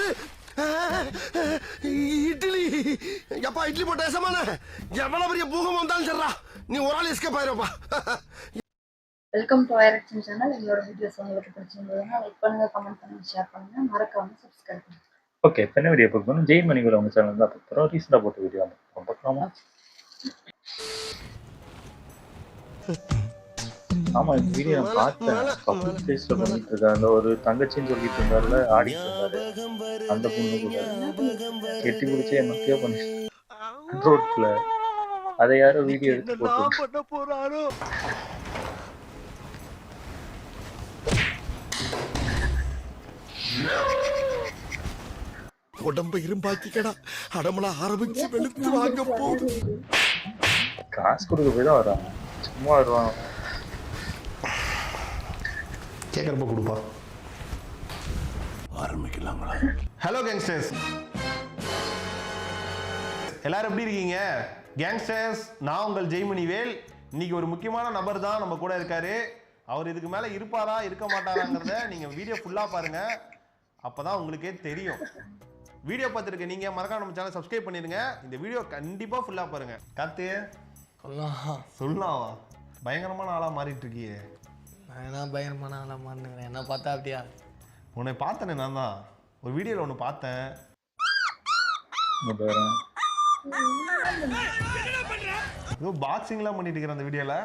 என்னது இட்லி? எப்பா இட்லி போட்ட ஏசமான எவ்வளவு பெரிய பூகம் வந்தாலும் சரிடா, நீ ஒரு ஆள் எஸ்கேப் ஆயிருப்பா. வெல்கம் டு ஐரக்ஷன் சேனல். எங்களோட வீடியோஸ் உங்களுக்கு பிடிச்சிருந்ததுன்னா லைக் பண்ணுங்க, கமெண்ட் பண்ணுங்க, ஷேர் பண்ணுங்க, மறக்காம சப்ஸ்கிரைப் பண்ணுங்க. ஓகே, இப்போ என்ன வீடியோ பார்க்கணும்? ஜெய் மணிக்குள்ள உங்கள் சேனல் தான் பார்க்குறோம். ரீசெண்டாக போட்ட வீடியோ பார்க்கலாமா? ஆமாம், இந்த வீடியோ நான் பார்த்தேன். பப்ளிக் பிளேஸில் பண்ணிட்டு இருக்கேன். அந்த ஒரு தங்கச்சின்னு சொல்லிட்டு இருந்தாருல, ஆடிட்டு இருந்தாரு. அந்த பொண்ணு கூட கெட்டி பிடிச்சி என்னத்தையோ பண்ணி ரோட்ல அதை யாரோ வீடியோ எடுத்து போட்டு உடம்ப இரும்பாக்கிக்கடா, அடமலா ஆரம்பிச்சு வெளுத்து வாங்க போகுது. காசு கொடுக்க போய் தான் வராங்க, சும்மா வருவாங்க. கேட்கறப்ப கொடுப்பா. ஆரம்பிக்கலாங்களா? ஹலோ கேங்ஸ்டர்ஸ், எல்லாரும் எப்படி இருக்கீங்க? கேங்ஸ்டர்ஸ், நான் உங்கள் ஜெய்மணிவேல். இன்னைக்கு ஒரு முக்கியமான நபர் தான் நம்ம கூட இருக்காரு. அவர் இதுக்கு மேலே இருப்பாரா இருக்க மாட்டாராங்கிறத நீங்கள் வீடியோ ஃபுல்லாக பாருங்கள், அப்போ தான் உங்களுக்கே தெரியும். வீடியோ பார்த்துருக்க நீங்கள் மறக்காம நம்ம சேனல் சப்ஸ்கிரைப் பண்ணிடுங்க. இந்த வீடியோ கண்டிப்பாக ஃபுல்லாக பாருங்கள். கார்த்தி சொல்லலாமா? பயங்கரமான ஆளாக மாறிட்டு இருக்கியே. நான் என்ன பயங்கரமான ஆளாக மாறினுக்கிறேன்? என்ன பார்த்தா அப்படியா? உன்னை பார்த்தேனே, நான் தான் ஒரு வீடியோவில் ஒன்று பார்த்தேன். ஏதோ பாக்ஸிங்லாம் பண்ணிட்டு இருக்கிற அந்த வீடியோல.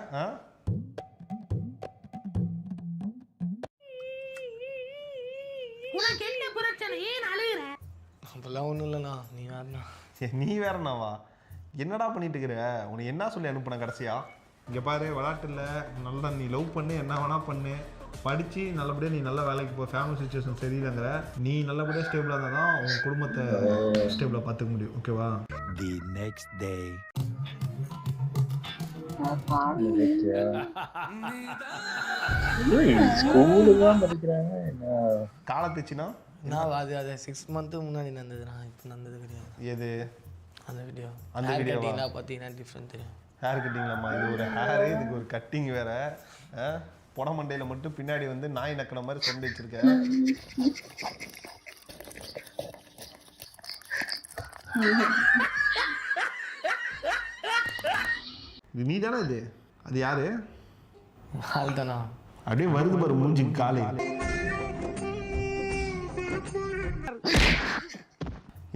அப்பெல்லாம் ஒன்றும் இல்லைண்ணா, நீ வேறண்ணா. நீ வேறனாவா? என்னடா பண்ணிட்டு இருக்கிற? உனக்கு என்ன சொல்லி அனுப்புன கடைசியா? இங்கே பாரு, விளையாட்டுல நல்லா நீ லவ் பண்ணு, என்ன வேணா பண்ணு, படித்து நல்லபடியாக நீ நல்ல வேலைக்கு போ. ஃபேமிலி சுச்சுவேஷன் சரியில்லைங்கிற, நீ நல்லபடியாக ஸ்டேபிளாக இருந்தால் தான் உன் குடும்பத்தை ஸ்டேபிளாக பார்த்துக்க முடியும். ஓகேவா? தி நெக்ஸ்ட் டே ஸ்கூலு தான் படிக்கிறாங்க. என்ன காலத்துச்சுன்னா நான் அது 6 மந்த்துக்கு முன்னாடி நடந்ததுண்ணா, இப்போ நடந்தது கிடையாது. எது அந்த வீடியோ? அந்த வீடியோ பார்த்தீங்கன்னா டிஃப்ரெண்ட் தெரியும். ஹேர் கட்டிங்லாமா? இது ஒரு ஹேரு, இதுக்கு ஒரு கட்டிங் வேற. புட மண்டையில் மட்டும் பின்னாடி வந்து நாய் நக்கின மாதிரி சொண்டு வச்சிருக்க. இது நீ தானே? இது அது யாரு? ஆள் தானா? அப்படியே வருது பாரு மூஞ்சி காலை.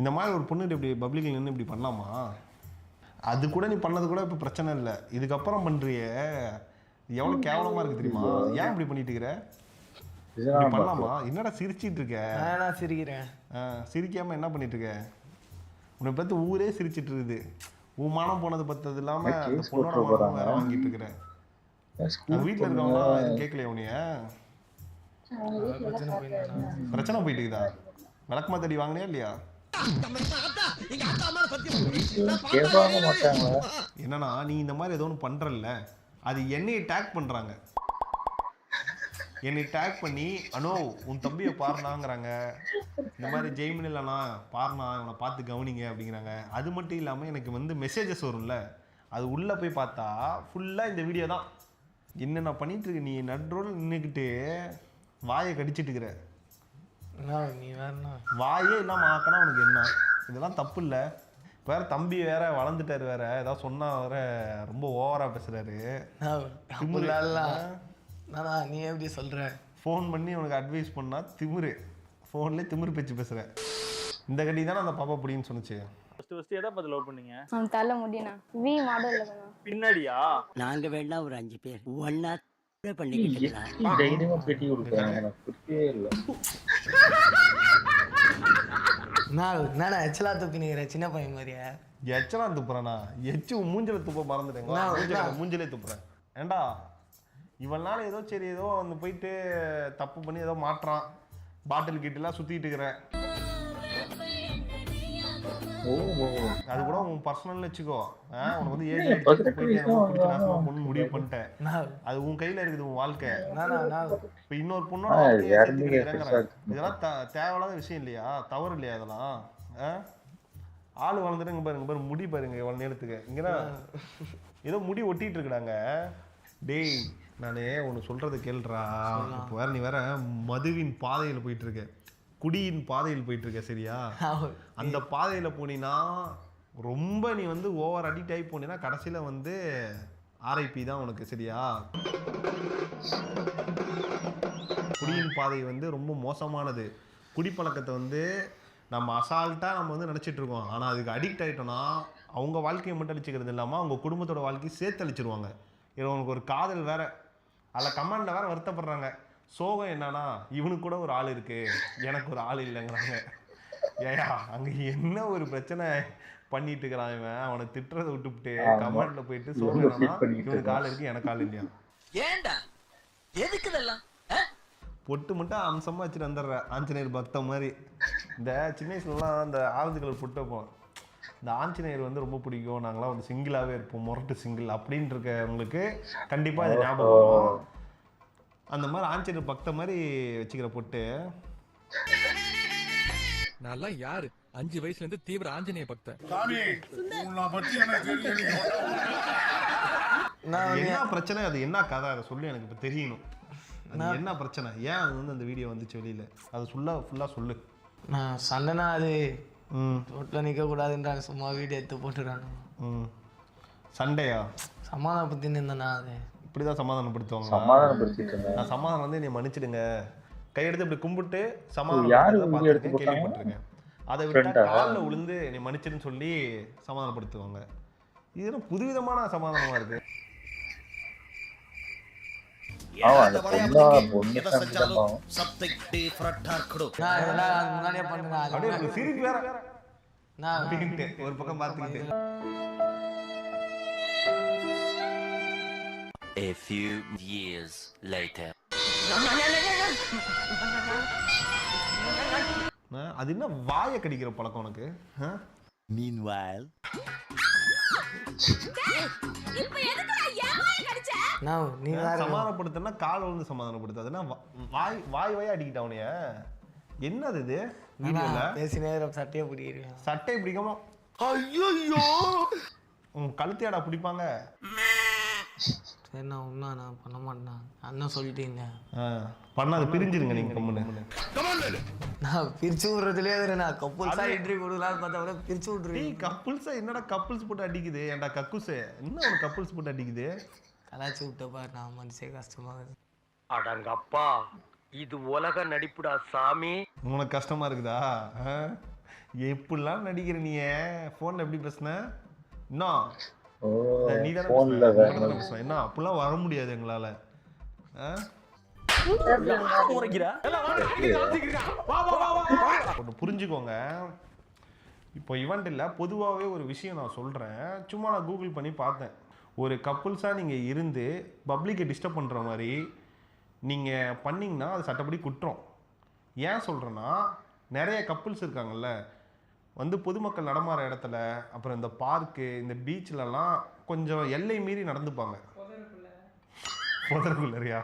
இந்த மாதிரி ஒரு பொண்ணு இப்படி பப்ளிக்ல நின்று இப்படி பண்ணலாமா? அது கூட நீ பண்ணது கூட இப்போ பிரச்சனை இல்லை, இதுக்கப்புறம் பண்ணுறிய எவ்வளோ கேவலமாக இருக்குது தெரியுமா? ஏன் இப்படி பண்ணிட்டு இருக்கிற? பண்ணலாமா? என்னடா சிரிச்சிட்டு இருக்க? நான் சிரிக்கிறேன். சிரிக்காம என்ன பண்ணிட்டு இருக்க? உன்னை பார்த்து ஊரே சிரிச்சிட்டு இருக்குது. உன் மானம் போனது பத்தது இல்லாமல் அந்த பொண்ணோட மானம் வேற வாங்கிட்டு இருக்கிற. வீட்டில் இருக்கவங்களாம் எதுவும் கேட்கலையா உனைய? பிரச்சனை போயிட்டு இருக்குதா? விளக்கமா தேடி வாங்கினியா இல்லையா? என்னன்னா, நீ இந்த மாதிரி ஏதோ ஒன்று பண்றல்ல, அது என்னையை டேக் பண்றாங்க. என்னை டேக் பண்ணி அனோ உன் தம்பியை பாருனாங்கிறாங்க. இந்த மாதிரி ஜெய்மன் இல்லைண்ணா பாருண்ணா, இவனை பார்த்து கவனிங்க அப்படிங்கிறாங்க. அது மட்டும் இல்லாமல் எனக்கு வந்து மெசேஜஸ் வரும்ல, அது உள்ளே போய் பார்த்தா ஃபுல்லாக இந்த வீடியோ தான். என்னென்ன பண்ணிட்டு இருக்கு? நீ நடுரோடு நின்றுக்கிட்டு வாயை கடிச்சிட்டு இருக்கிற. நீ வேறண்ணா. வாயே இல்லாமல் ஆக்கினா உனக்கு என்ன? இதெல்லாம் தப்பு இல்லை. வேற தம்பி வேற வளர்ந்துட்டாரு, வேற ஏதாவது சொன்னா வேற ரொம்ப ஓவரா பேசுறாரு. நீ எப்படி சொல்ற? ஃபோன் பண்ணி உனக்கு அட்வைஸ் பண்ணா திமிரு, ஃபோன்லேயே திமிரு பேச்சு பேசுற. இந்த கட்டி தானே அந்த பாப்பா பிடின்னு சொன்னுச்சு. ஃபர்ஸ்ட் எதை பார்த்து லவ் பண்ணீங்க? தலை முடியனா வி மாடல்ல தானா? பின்னாடியா? நாங்க வேணா ஒரு 5 பேர் ஒண்ணா பண்ணிக்கிட்டீங்களா? தைரியமா பேட்டி கொடுக்குறாங்க, எனக்கு புரியவே இல்லை. நான் எச்சலா தூக்கினுக்கிறேன் சின்ன பையன் மாதிரியா? எச்சலாம் துப்புறேனா? எச்சு மூஞ்சில துப்ப மறந்துட்டேங்களா? மூஞ்சிலே துப்புறேன். ஏண்டா இவன் நாள் ஏதோ சரி ஏதோ வந்து போயிட்டு தப்பு பண்ணி ஏதோ மாட்டுறான், பாட்டில் கிட்டலாம் சுத்திட்டு இருக்கிறேன். அது கூட உன் பர்சனல் வச்சுக்கோ. உனக்கு வந்து ஏஜ் பொண்ணு முடிவு பண்ணிட்டேன், அது உன் கையில இருக்குது, உன் வாழ்க்கை. இப்ப இன்னொரு பொண்ணோட இதெல்லாம் தேவையில்லாத விஷயம் இல்லையா? தவறு இல்லையா? அதெல்லாம் ஆளு வளர்ந்துட்டு இங்க பாருங்க முடி பாருங்க எவ்வளவு நேரத்துக்கு. இங்கதான் ஏதோ முடி ஒட்டிட்டு இருக்குறாங்க. டேய் நானே ஒன்று சொல்றது கேள்றா. இப்போ வேற நீ வேற மதுவின் பாதையில் போயிட்டு இருக்க. குடியின் பாதையில் போயிட்டு இருக்க சரியா? அந்த பாதையில போனீங்கன்னா ரொம்ப நீ வந்து ஓவர் அடிக்ட் ஆகி போனீங்கன்னா கடைசியில வந்து ஆர்ஐபி தான் உனக்கு சரியா? குடியின் பாதை வந்து ரொம்ப மோசமானது. குடிப்பழக்கத்தை வந்து நம்ம அசால்ட்டாக நம்ம வந்து நினச்சிட்டு இருக்கோம். ஆனால் அதுக்கு அடிக்ட் ஆகிட்டோன்னா அவங்க வாழ்க்கையை மட்டும் அழிச்சிக்கிறது இல்லாமல் அவங்க குடும்பத்தோட வாழ்க்கையை சேர்த்து அழிச்சிருவாங்க. இது உனக்கு ஒரு காதல் வேற, அதில் கமெண்டில் வேற வருத்தப்படுறாங்க. சோகம் என்னன்னா இவனுக்கு கூட ஒரு ஆள் இருக்கு, எனக்கு ஒரு ஆள் இல்லைங்கிறாங்க. ஏயா அங்கே என்ன ஒரு பிரச்சனை பண்ணிட்டு இருக்கிறான் இவன்? அவனை திட்டுறதை விட்டுவிட்டு கமெண்ட்ல போயிட்டு சோகம் என்னன்னா இவனுக்கு ஆள் இருக்கு, எனக்கு ஆள் இல்லையா? ஏண்டா எதுக்கு இதெல்லாம்? பொட்டு மட்டும் அம்சமாக வச்சுட்டு வந்துடுற ஆஞ்சநேயர் பக்தம் மாதிரி. இந்த சின்ன வயசுலலாம் அந்த ஆரஞ்சு கலர் பொட்டு வைப்போம். இந்த ஆஞ்சநேயர் வந்து ரொம்ப பிடிக்கும், நாங்களாம் வந்து சிங்கிளாகவே இருப்போம், முரட்டு சிங்கிள் அப்படின்னு இருக்கவங்களுக்கு கண்டிப்பாக இது ஞாபகம் வரும். அந்த மாதிரி ஆஞ்சநேயர் பக்த மாதிரி வச்சுக்கிற பொட்டு. நான் யாரு 5 வயசுல இருந்து தீவிர ஆஞ்சநேய பக்தன். என்ன பிரச்சனை, அது என்ன கதை, அதை சொல்லி எனக்கு இப்போ தெரியணும். அது என்ன பிரச்சனை, ஏன் அது வந்து அந்த வீடியோ வந்துச்சு வெளியில, அதை ஃபுல்லா சொல்லு. நான் சண்டைனா அது ரோட்டில் நிற்கக்கூடாதுன்றாங்க, சும்மா வீடியோ எடுத்து போட்டுறாங்க. சண்டையா? சமாதானப்படுத்தின்னு இருந்தேண்ணா. அது இப்படிதான் சமாதானப்படுத்துவாங்க. நான் சமாதானம் வந்து நீ மன்னிச்சிடுங்க, கையெடுத்து இப்படி கும்பிட்டு சமாதானம் கேள்விப்பட்டிருக்கேன். அதை விட்டா காலில் விழுந்து நீ மன்னிச்சிடுன்னு சொல்லி சமாதானப்படுத்துவாங்க. இது புதுவிதமான சமாதானமா இருக்கு. ஒரு பக்கம் பார்த்துக்கிட்டு A few years later. அது என்ன வாயை கடிக்கிற பழக்கம் உனக்கு? Meanwhile. சமாதானப்படுத்தினா கால் வந்து சமாதானப்படுத்து. அதுனா வாய் அடிக்கிட்ட அவனைய. என்னது இது? வீடியோல பேசினே சட்டையை பிடிக்கிறேன். சட்டையை பிடிக்காம ஐயோ கழுத்தையாடா பிடிப்பாங்க. சரி நான் ஒன்றா நான் பண்ண மாட்டேன் அண்ணன் சொல்லிட்டீங்க. பண்ணாது பிரிஞ்சிருங்க நீங்க கம்முன்னு. நான் பிரிச்சு விடுறதுலேயே நான் கப்புள்ஸா என்ட்ரி கொடுக்கலான்னு பார்த்தா கூட பிரிச்சு விட்ருவேன். கப்புள்ஸா என்னடா கப்புள்ஸ் போட்டு அடிக்குது? ஏன்டா கக்குசு என்ன ஒரு கப்புள்ஸ் போட்டு அடிக்குது? கலாச்சி விட்டப்பா நான் மனசே கஷ்டமாகுது. அடங்கப்பா இது உலக நடிப்புடா சாமி. உனக்கு கஷ்டமா இருக்குதா? எப்படிலாம் நடிக்கிற நீ? போன்ல எப்படி பேசுன? இன்னும் நீ தானே பேசுன. என்ன அப்படிலாம் வர முடியாது எங்களால. புரிஞ்சுக்கோங்க. இப்போ ஈவெண்ட் இல்லை, பொதுவாகவே ஒரு விஷயம் நான் சொல்கிறேன். சும்மா நான் கூகுள் பண்ணி பார்த்தேன். ஒரு கப்புள்ஸாக நீங்கள் இருந்து பப்ளிக்கை டிஸ்டர்ப் பண்ணுற மாதிரி நீங்கள் பண்ணிங்கன்னா அது சட்டப்படி குற்றம். ஏன் சொல்கிறேன்னா நிறைய கப்புள்ஸ் இருக்காங்கல்ல வந்து பொதுமக்கள் நடமாற இடத்துல, அப்புறம் இந்த பார்க்கு, இந்த பீச்சிலலாம் கொஞ்சம் எல்லை மீறி நடந்துப்பாங்க. புதருக்குள்ளறியா?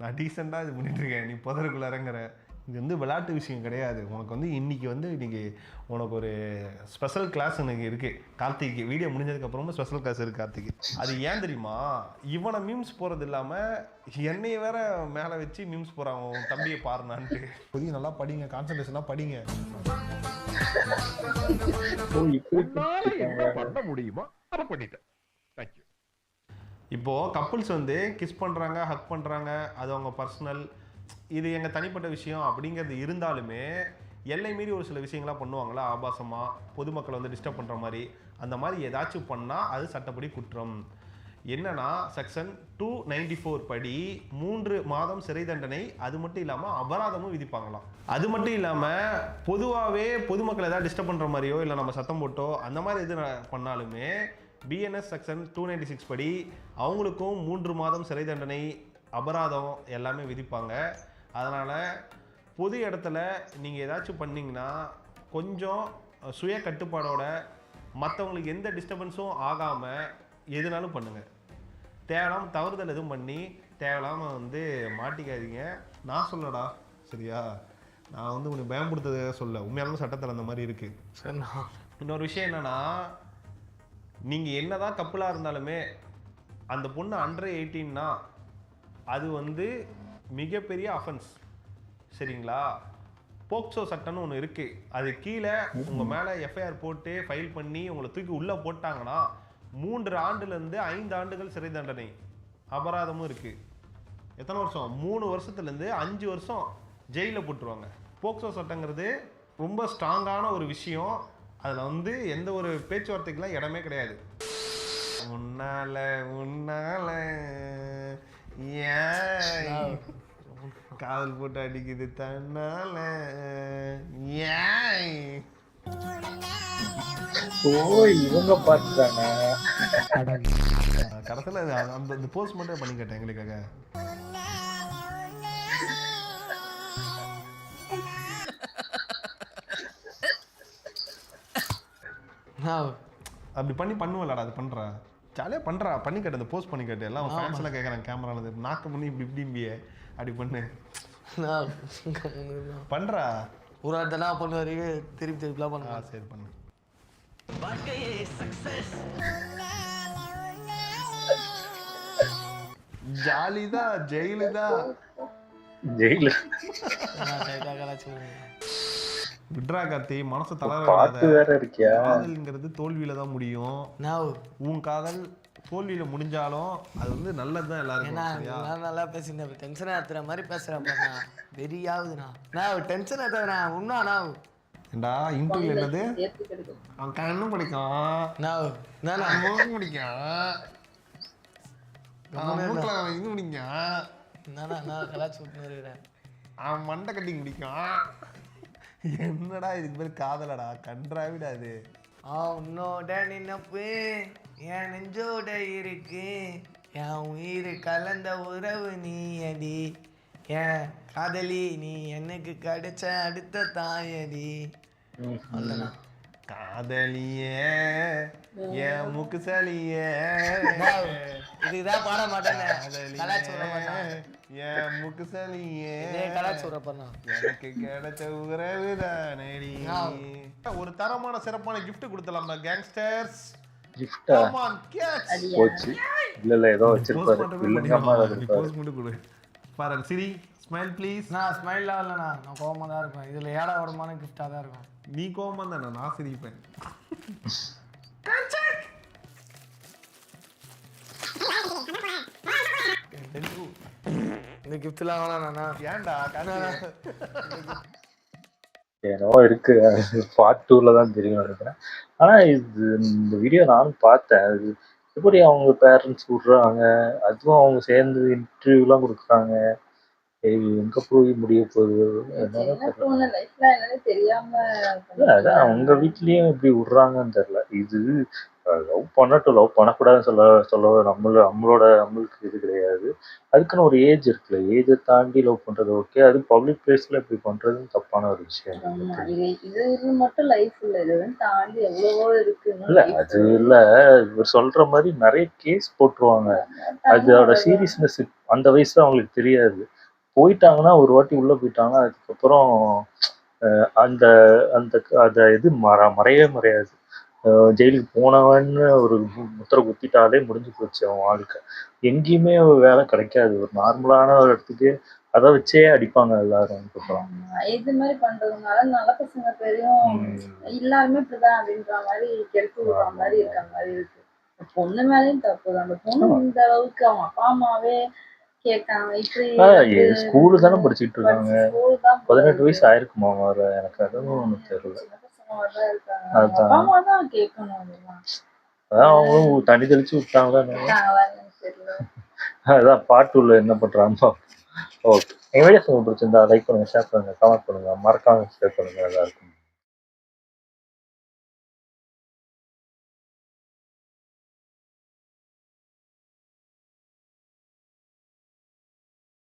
நான் டீசெண்டாக இது பண்ணிட்டுருக்கேன், நீ புதருக்குள்ளறங்கிற. இது வந்து விளையாட்டு விஷயம் கிடையாது. உனக்கு வந்து இன்னைக்கு உனக்கு ஒரு ஸ்பெஷல் கிளாஸ் எனக்கு இருக்குது. கார்த்திக்கு வீடியோ முடிஞ்சதுக்கப்புறமா ஸ்பெஷல் கிளாஸ் இருக்குது கார்த்திக்கு. அது ஏன் தெரியுமா? இவனை மீம்ஸ் போகிறது இல்லாமல் என்னைய வேற மேலே வச்சு மீம்ஸ் போகிறான் உன் தம்பியை பாருனான்ட்டு. புதிய நல்லா படிங்க, கான்சன்ட்ரேஷனாக படிங்க. பண்ண முடியுமா அதை பண்ணிட்டேன். தேங்க்யூ. இப்போது கப்புள்ஸ் வந்து கிஸ் பண்ணுறாங்க, ஹக் பண்ணுறாங்க, அது அவங்க பர்சனல், இது எங்கள் தனிப்பட்ட விஷயம் அப்படிங்கிறது இருந்தாலுமே எல்லை மீறி ஒரு சில விஷயங்களாக பண்ணுவாங்களா ஆபாசமாக, பொதுமக்களை வந்து டிஸ்டர்ப் பண்ணுற மாதிரி. அந்த மாதிரி ஏதாச்சும் பண்ணால் அது சட்டப்படி குற்றம். என்னன்னா செக்ஷன் 294 படி 3 மாதம் சிறை தண்டனை, அது மட்டும் இல்லாமல் அபராதமும் விதிப்பாங்களாம். அது மட்டும் இல்லாமல் பொதுவாகவே பொதுமக்களை ஏதாவது டிஸ்டர்ப் பண்ணுற மாதிரியோ இல்லை நம்ம சத்தம் போட்டோ அந்த மாதிரி எது பண்ணாலுமே பிஎன்எஸ் செக்ஷன் 296 படி அவங்களுக்கும் 3 மாதம் சிறை தண்டனை, அபராதம் எல்லாமே விதிப்பாங்க. அதனால் பொது இடத்துல நீங்கள் ஏதாச்சும் பண்ணிங்கன்னா கொஞ்சம் சுய கட்டுப்பாடோட, மற்றவங்களுக்கு எந்த டிஸ்டர்பன்ஸும் ஆகாமல் எதுனாலும் பண்ணுங்கள். தேவையில்லாமல் தவறுதல் எதுவும் பண்ணி தேவையில்லாமல் வந்து மாட்டிக்காதீங்க. நான் சொல்லடா சரியா? நான் வந்து உனக்கு பயன்படுத்துறத சொல்ல, உண்மையாலும் சட்டத்தில் அந்த மாதிரி இருக்குது. சரிண்ணா. இன்னொரு விஷயம் என்னென்னா, நீங்கள் என்னதான் கப்பலாக இருந்தாலுமே அந்த பொண்ணு அண்டர் 18னா அது வந்து மிகப்பெரிய அஃபென்ஸ் சரிங்களா? போக்சோ சட்டம்னு ஒன்று இருக்கு. அது கீழே உங்க மேல எஃப்ஐஆர் போட்டு ஃபைல் பண்ணி உங்களை தூக்கி உள்ள போட்டாங்கன்னா 3 ஆண்டுலேருந்து 5 ஆண்டுகள் சிறை தண்டனை, அபராதமும் இருக்கு. எத்தனை வருஷம்? 3 வருஷத்துலேருந்து 5 வருஷம் ஜெயிலில் போட்டுருவாங்க. போக்சோ சட்டங்கிறது ரொம்ப ஸ்ட்ராங்கான ஒரு விஷயம். அதில் வந்து எந்த ஒரு பேச்சுவார்த்தைக்கெல்லாம் இடமே கிடையாது. உன்னால ஏன் காதல் போட்டு அடிக்குது தன்னால ஏன் இவங்க பார்த்துட்டாங்க. கடைசியில் அந்த போஸ்ட் மட்டும் பண்ணி கேட்டேன் எங்களுக்காக. அப்படி பண்ணுவலடா, அது பண்றா ஜாலியாக பண்றா, பண்ணி கேட்டு அந்த போஸ்ட் பண்ணி கேட்டு எல்லாம் ஃபேன்ஸ் எல்லாம் கேட்குறாங்க கேமரால நாக்கு பண்ணி இப்படிம்பியே அப்படி பண்ணு பண்றா. ஒரு இடத்துல பண்ணுவாரு, திருப்பி திருப்பிலாம் பண்ணா. சரி பண்ணு. ஜாலிதான், ஜெயிலுதான். ஜெயிலு விட்ரா கார்த்தி, மனசு பாட்டு வேற இருக்கியா? காதல்ங்கிறது தோல்வியில தான் முடியும். உன் காதல் தோல்வியில முடிஞ்சாலும் அது வந்து நல்லதுதான் எல்லாருக்கும். நல்லா பேசுறேன், டென்ஷன் ஏத்துற மாதிரி பேசுறேன். வெறியாகுதுண்ணா, நான் டென்ஷன் ஏத்துறேன். உண்ணா ஏண்டா இன்டர்வியூ என்னது? அவன் கண்ணும் பிடிக்கும், மூக்கும் பிடிக்கும், இது பிடிக்கும், கலாச்சி விட்டு இருக்கிறேன். அவன் மண்டை கட்டிங் பிடிக்கும். என்னடா இதுக்கு பேர் காதலடா, கன்றாவிடாது. உன்னோட நினைப்பு என் நெஞ்சோட இருக்கு, என் உயிர் கலந்த உறவு நீ அடி, என் காதலி நீ எனக்கு கிடைச்ச அடுத்த தாயடி. காதலியே என் முக்கு சலியே, இதுதான் பாட மாட்டேன். என் முக்கு சலியே எனக்கு கிடைச்ச உறவுதானடி. ஒரு தரமான சிறப்பான கிஃப்ட் கொடுத்தலாம்டா கேங்ஸ்டர்ஸ். கிஃப்டா போச்சு. இல்ல ஏதோ வச்சிருப்பாரு. போஸ்ட் மட்டும் கொடு. பாருங்க சிரி, ஸ்மைல் ப்ளீஸ். நான் ஸ்மைல்லாம் இல்லைண்ணா, நான் கோவமாக தான் இருப்பேன். இதில் ஏடா விடமான கிஃப்டாக தான் இருக்கும். நீ கோவமா தானே, நான் சிரிப்பேன். இந்த கிஃப்ட்லாம் வேணாண்ணா. ஏன்டா ஏதோ இருக்கு, பார்ட் 2ல தான் தெரியும் நினைக்கிறேன். ஆனா இது இந்த வீடியோ நானும் பார்த்தேன். அது எப்படி அவங்க பேரண்ட்ஸ் விடுறாங்க, அதுவும் அவங்க சேர்ந்து இன்டர்வியூலாம் கொடுக்குறாங்க. எங்க போய் முடிய போகுது அதான் உங்க வீட்லயும் இப்படி விடுறாங்கன்னு தெரியல. இது லவ் பண்ணட்டும், லவ் பண்ணக்கூடாதுன்னு சொல்ல நம்மளுக்கு இது கிடையாது. அதுக்குன்னு ஒரு ஏஜ் இருக்குல்ல, ஏஜை தாண்டி லவ் பண்றது ஓகே. அது பப்ளிக் பிளேஸ்ல இப்படி பண்றது தப்பான ஒரு விஷயம். இல்ல அது இல்ல, இவர் சொல்ற மாதிரி நிறைய கேஸ் போட்டுருவாங்க. அதோட சீரியஸ்னஸ் அந்த வயசுல அவங்களுக்கு தெரியாது. போயிட்டாங்கன்னா ஒரு வாட்டி உள்ள போயிட்டாங்கன்னா அதுக்கப்புறம் அந்த அந்த அதை இது மறையவே மறையாது. ஜெயிலுக்கு போனவன்னு ஒரு முத்திரை குத்திட்டாலே முடிஞ்சு போச்சு அவன் வாழ்க்கை. எங்கேயுமே வேலை கிடைக்காது. ஒரு நார்மலான ஒரு இடத்துக்கு அதை வச்சே அடிப்பாங்க எல்லாரும். இது மாதிரி பண்றதுனால நல்ல பசங்க பெரியும் எல்லாருமே இப்படிதான் அப்படின்ற மாதிரி கெடுத்து விடுற மாதிரி இருக்க மாதிரி இருக்கு. பொண்ணு மேலேயும் தப்பு தான். அந்த பொண்ணு இந்த அளவுக்கு அவங்க அப்பா அம்மாவே கேட்காங்க. இப்படி ஸ்கூலு தானே படிச்சுட்டு இருக்காங்க. 18 வயசு ஆயிருக்குமா வர, எனக்கு அதுவும் ஒண்ணு தெரியல. அதான் அவங்களும் தண்ணி தெளிச்சு விட்டாங்களா தெரியல. அதான் பார்ட் 2ல என்ன பண்றாங்க. ஓகே, எங்க வீடியோஸ் உங்களுக்கு பிடிச்சிருந்தா லைக் பண்ணுங்க, ஷேர் பண்ணுங்க, கமெண்ட் பண்ணுங்க, மறக்காம ஷேர் பண்ணுங்க. நல்லா இருக்கும்.